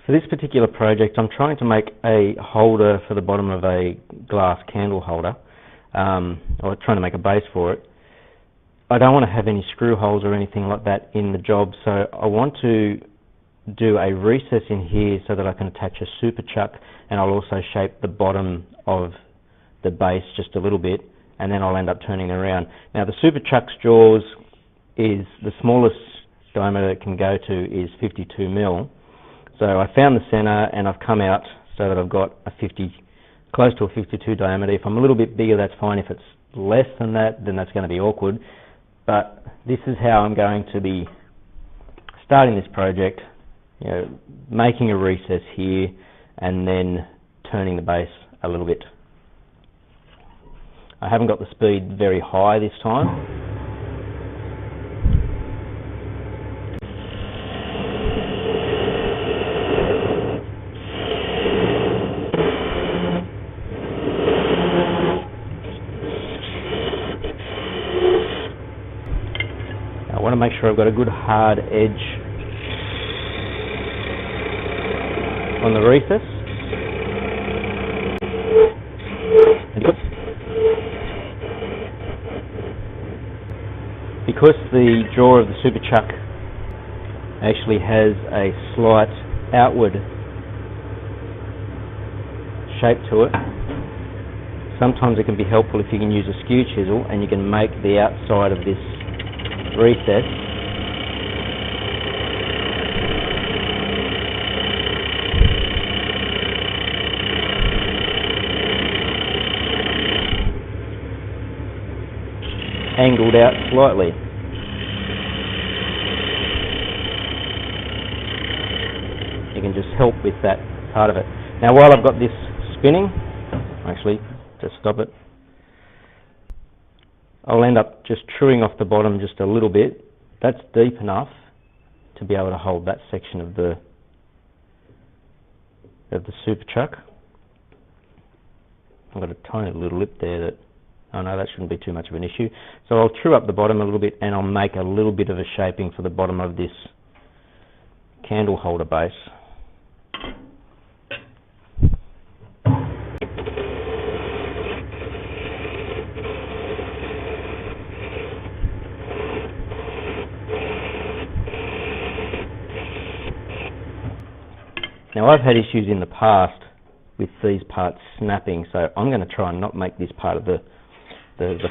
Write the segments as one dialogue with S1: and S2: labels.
S1: For this particular project, I'm trying to make a holder for the bottom of a glass candle holder, or trying to make a base for it. I don't want to have any screw holes or anything like that in the job, so I want to do a recess in here so that I can attach a super chuck, and I'll also shape the bottom of the base just a little bit, and then I'll end up turning it around. Now the super chuck's jaws is the smallest diameter it can go to is 52 mil. So I found the center and I've come out so that I've got a close to a 52 diameter. If I'm a little bit bigger, that's fine. If it's less than that, then that's going to be awkward. But this is how I'm going to be starting this project, you know, making a recess here and then turning the base a little bit. I haven't got the speed very high this time. I want to make sure I've got a good hard edge on the recess. Because the jaw of the super chuck actually has a slight outward shape to it, sometimes it can be helpful if you can use a skew chisel and you can make the outside of this recess angled out slightly. You can just help with that part of it. Now while I've got this spinning, actually, just stop it, I'll end up just truing off the bottom just a little bit. That's deep enough to be able to hold that section of the super chuck. I've got a tiny little lip there that, oh no, that shouldn't be too much of an issue. So I'll true up the bottom a little bit and I'll make a little bit of a shaping for the bottom of this candle holder base. Now I've had issues in the past with these parts snapping, so I'm going to try and not make this part of the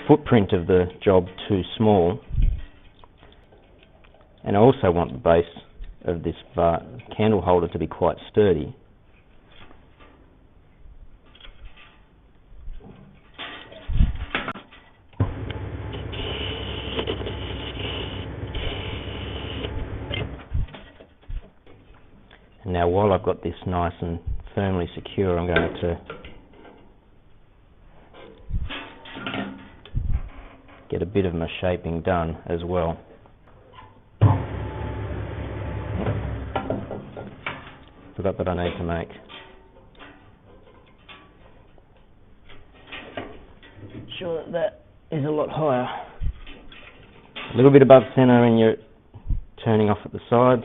S1: footprint of the job too small. And I also want the base of this candle holder to be quite sturdy. And now while I've got this nice and firmly secure, I'm going to get a bit of my shaping done as well. Forgot that I need to make sure that that is a lot higher. A little bit above center when you're turning off at the sides.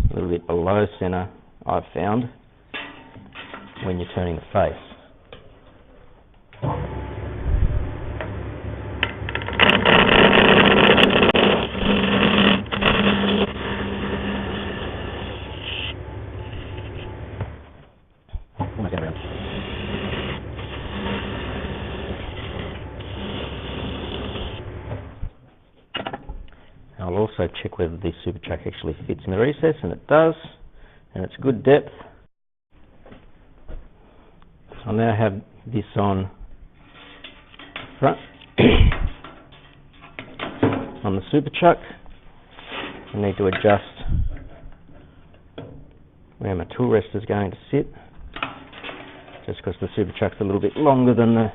S1: A little bit below center, I've found, when you're turning the face. I'll also check whether the super chuck actually fits in the recess, and it does, and it's good depth. I'll now have this on front on the super chuck. I need to adjust where my tool rest is going to sit, just because the super chuck's a little bit longer than the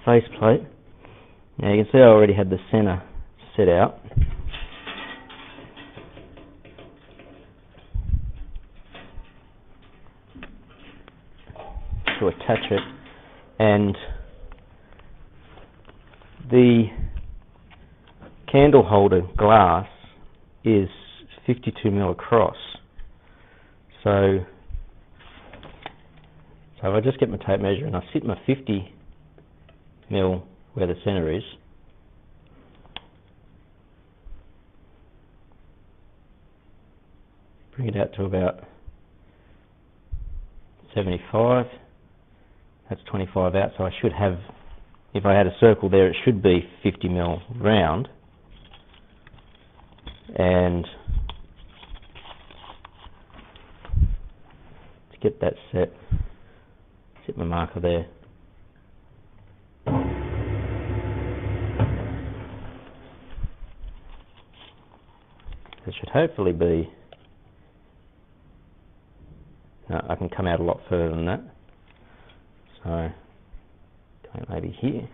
S1: face plate. Now you can see I already had the center set out. To attach it, and the candle holder glass is 52 mil across. So if I just get my tape measure and I sit my 50 mil where the center is, bring it out to about 75. That's 25 out, so I should have, if I had a circle there, it should be 50 mil round. And to get that set my marker there. It should hopefully be, no, I can come out a lot further than that. So, going maybe here.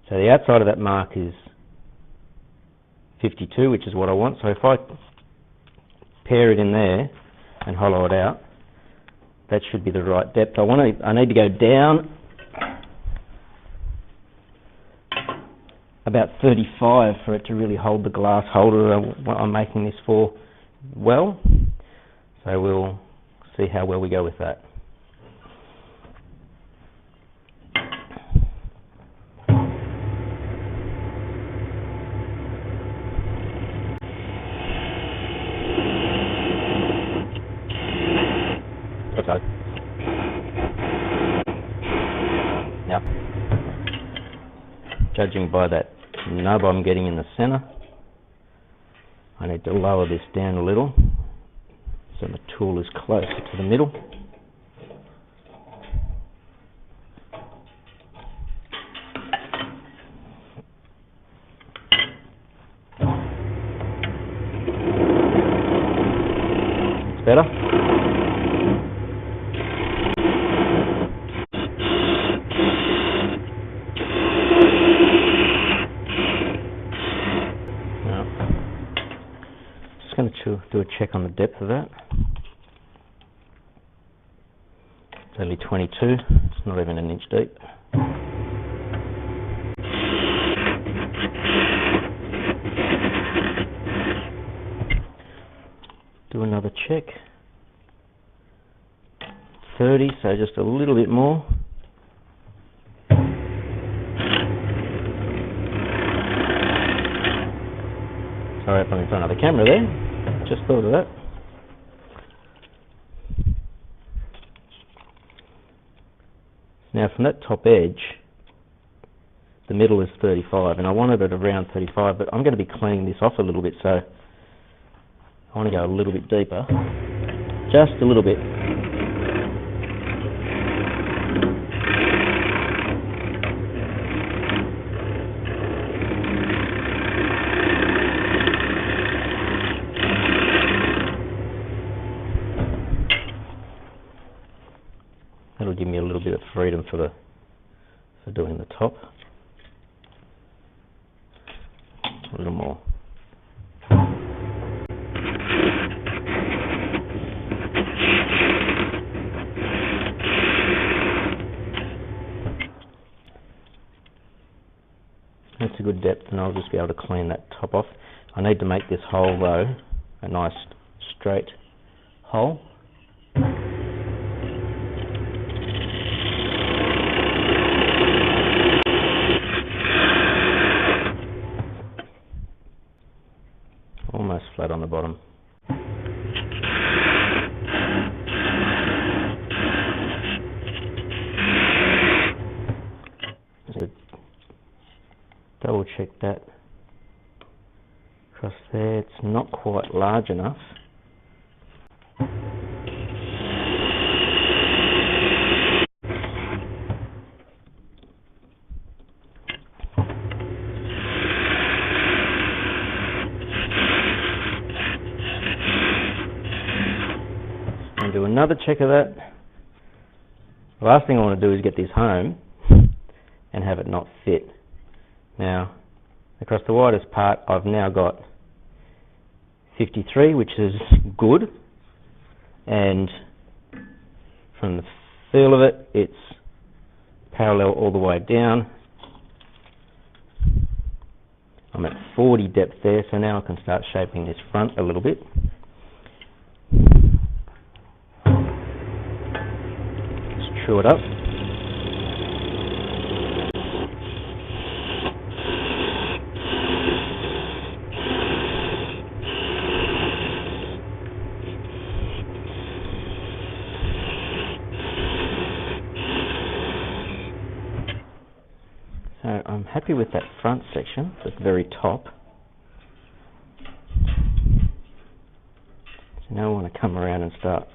S1: So the outside of that mark is 52, which is what I want. So if I pair it in there and hollow it out, that should be the right depth. I need to go down about 35 for it to really hold the glass holder I'm making this for well. So we'll see how well we go with that. Okay. Now, judging by that nub I'm getting in the center, I need to lower this down a little so the tool is closer to the middle. It's better. Going to do a check on the depth of that. It's only 22, it's not even an inch deep. Do another check. 30, so just a little bit more. Sorry if I'm in front of the camera there. Just thought of that. Now from that top edge, the middle is 35, and I wanted it around 35, but I'm going to be cleaning this off a little bit, so I want to go a little bit deeper. Just a little bit. That'll give me a little bit of freedom for doing the top. A little more. That's a good depth, and I'll just be able to clean that top off. I need to make this hole though a nice straight hole. Almost flat on the bottom. Just double check that across there. It's not quite large enough. Do another check of that. The last thing I want to do is get this home and have it not fit. Now, across the widest part, I've now got 53, which is good, and from the feel of it, it's parallel all the way down. I'm at 40 depth there, so now I can start shaping this front a little bit. Just true it up. So I'm happy with that front section at the very top. So now I want to come around and start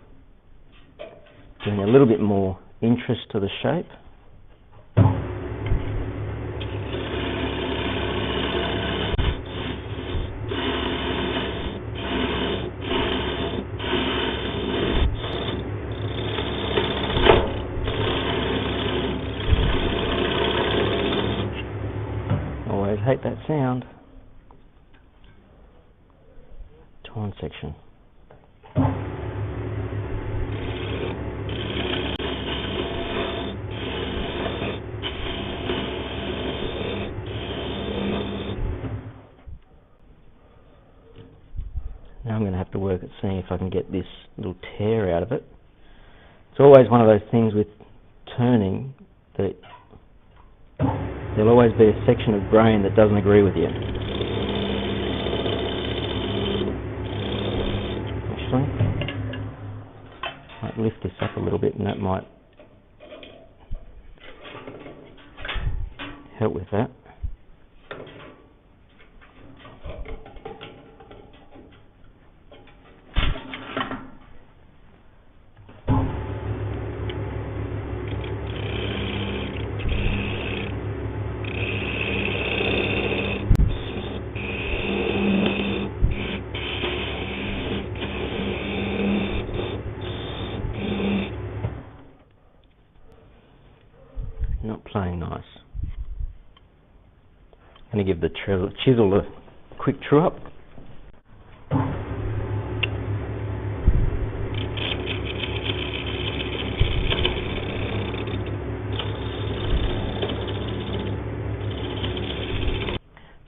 S1: doing a little bit more interest to the shape. Always hate that sound. Torn section. Now I'm going to have to work at seeing if I can get this little tear out of it. It's always one of those things with turning that there'll always be a section of grain that doesn't agree with you. Actually, I might lift this up a little bit and that might help with that. Not playing nice. I'm going to give the chisel a quick true up.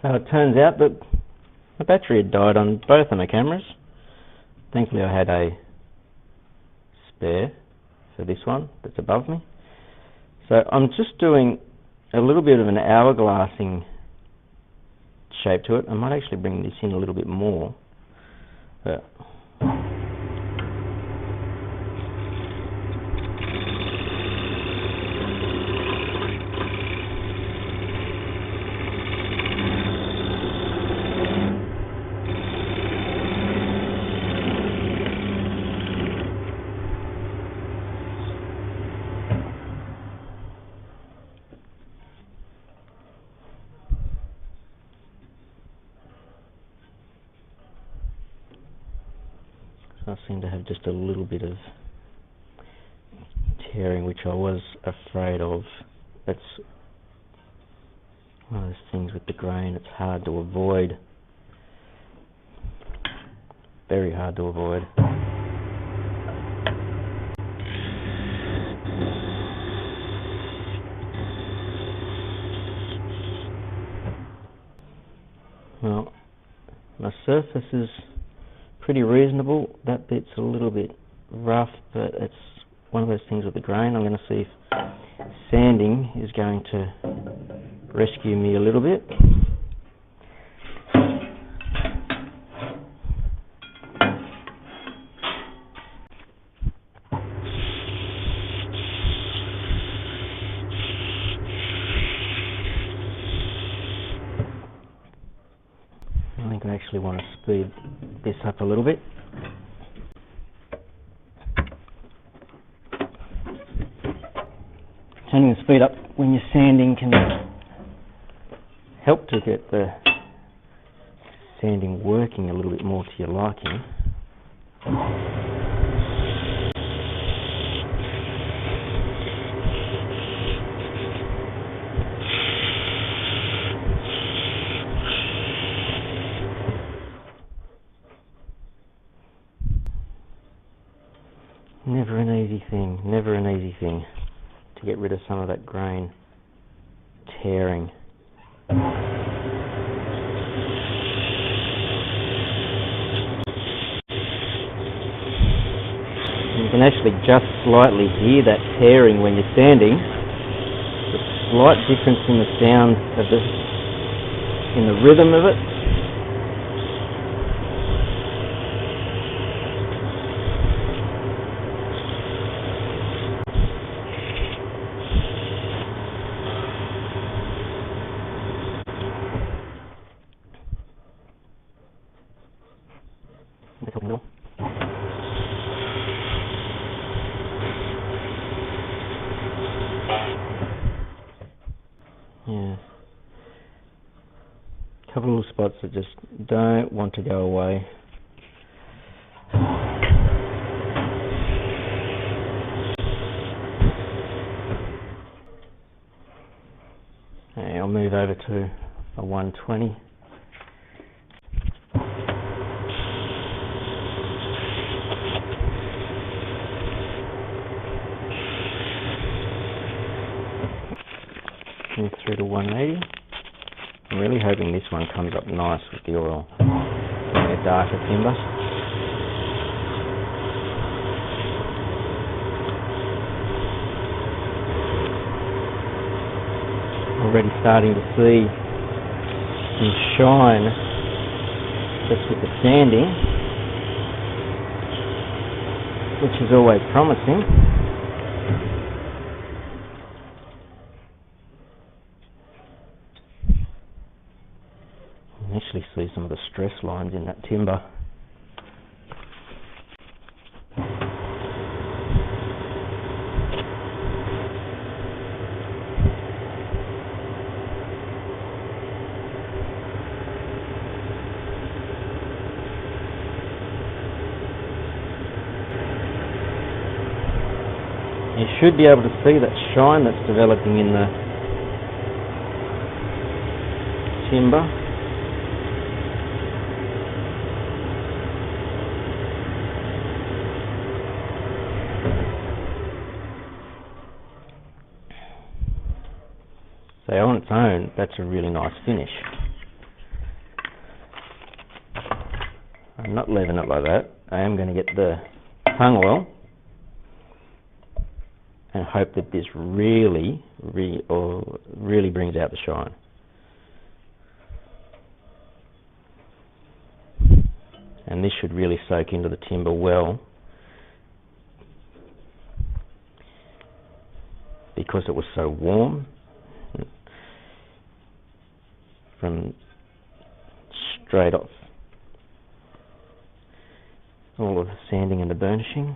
S1: So it turns out that the battery had died on both of my cameras. Thankfully I had a spare for this one that's above me. So I'm just doing a little bit of an hourglassing shape to it. I might actually bring this in a little bit more. But I seem to have just a little bit of tearing, which I was afraid of. That's one of those things with the grain, it's hard to avoid. Very hard to avoid. Well, my surface is pretty reasonable. That bit's a little bit rough, but it's one of those things with the grain. I'm going to see if sanding is going to rescue me a little bit. I think I actually want to speed this up a little bit. Turning the speed up when you're sanding can help to get the sanding working a little bit more to your liking. Never an easy thing. Never never an easy thing to get rid of some of that grain tearing. You can actually just slightly hear that tearing when you're sanding. The slight difference in the sound of this, in the rhythm of it. Yeah. A couple of little spots that just don't want to go away. Okay, I'll move over to a 120. Move through to 180. I'm really hoping this one comes up nice with the oil. Getting a darker timber. Already starting to see some shine just with the sanding, which is always promising. You can actually see some of the stress lines in that timber. You should be able to see that shine that's developing in the timber. So on its own, that's a really nice finish. I'm not leaving it like that. I am going to get the tung oil and hope that this really brings out the shine. And this should really soak into the timber well, because it was so warm from straight off all of the sanding and the burnishing.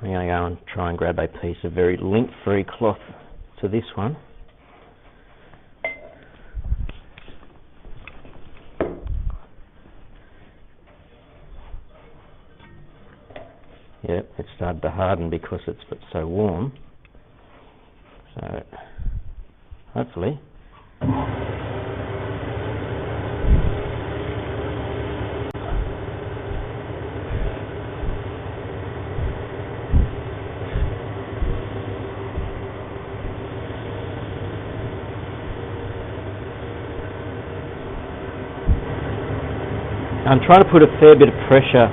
S1: I'm going to go and try and grab a piece of very lint-free cloth to this one. Yep, it started to harden because it's so warm. So, hopefully. I'm trying to put a fair bit of pressure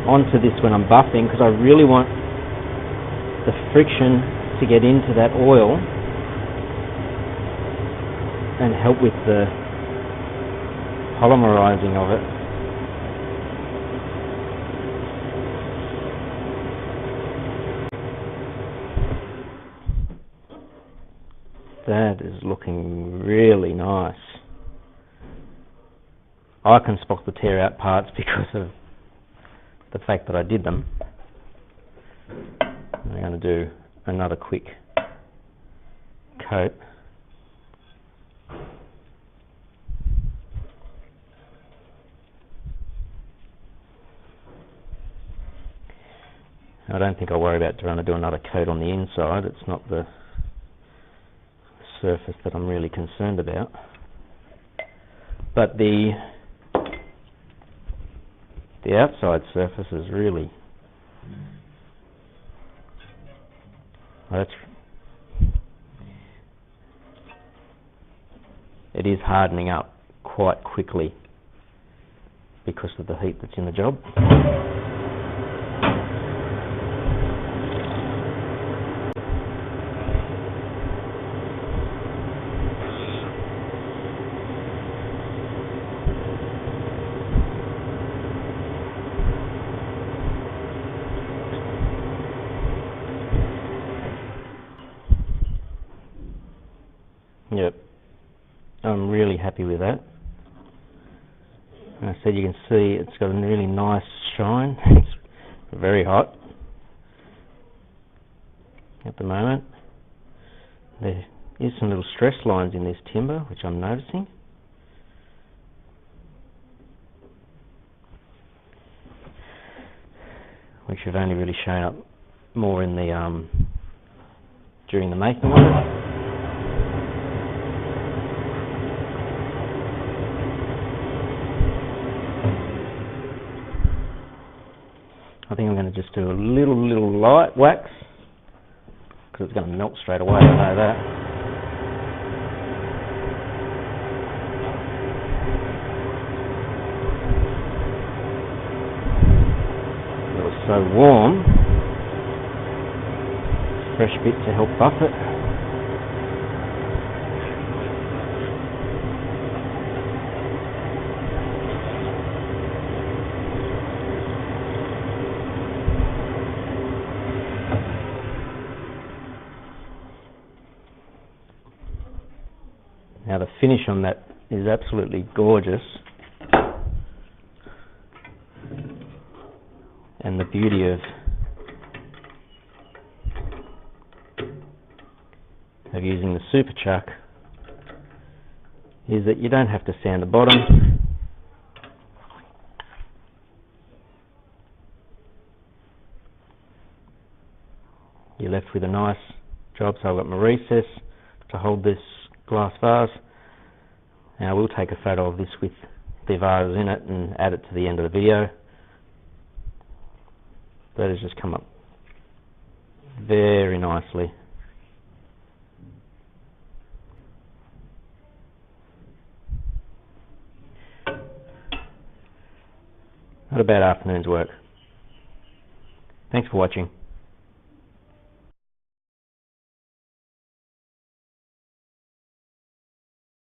S1: onto this when I'm buffing, because I really want the friction to get into that oil and help with the polymerizing of it. That is looking really nice. I can spot the tear out parts because of the fact that I did them. I'm going to do another quick coat. I don't think I'll worry about trying to do another coat on the inside. It's not the surface that I'm really concerned about. But the outside surface is really, it is hardening up quite quickly because of the heat that's in the job. Yep, I'm really happy with that. And I said you can see it's got a really nice shine. It's very hot at the moment. There is some little stress lines in this timber which I'm noticing. Which have only really shown up more in the during the making of it. I think I'm going to just do a little light wax because it's going to melt straight away, I know that. It was so warm, fresh bit to help buff it. Now the finish on that is absolutely gorgeous, and the beauty of using the Super Chuck is that you don't have to sand the bottom. You're left with a nice job. So I've got my recess to hold this glass vase. Now I will take a photo of this with the vase in it and add it to the end of the video. That has just come up very nicely. Not a bad afternoon's work. Thanks for watching.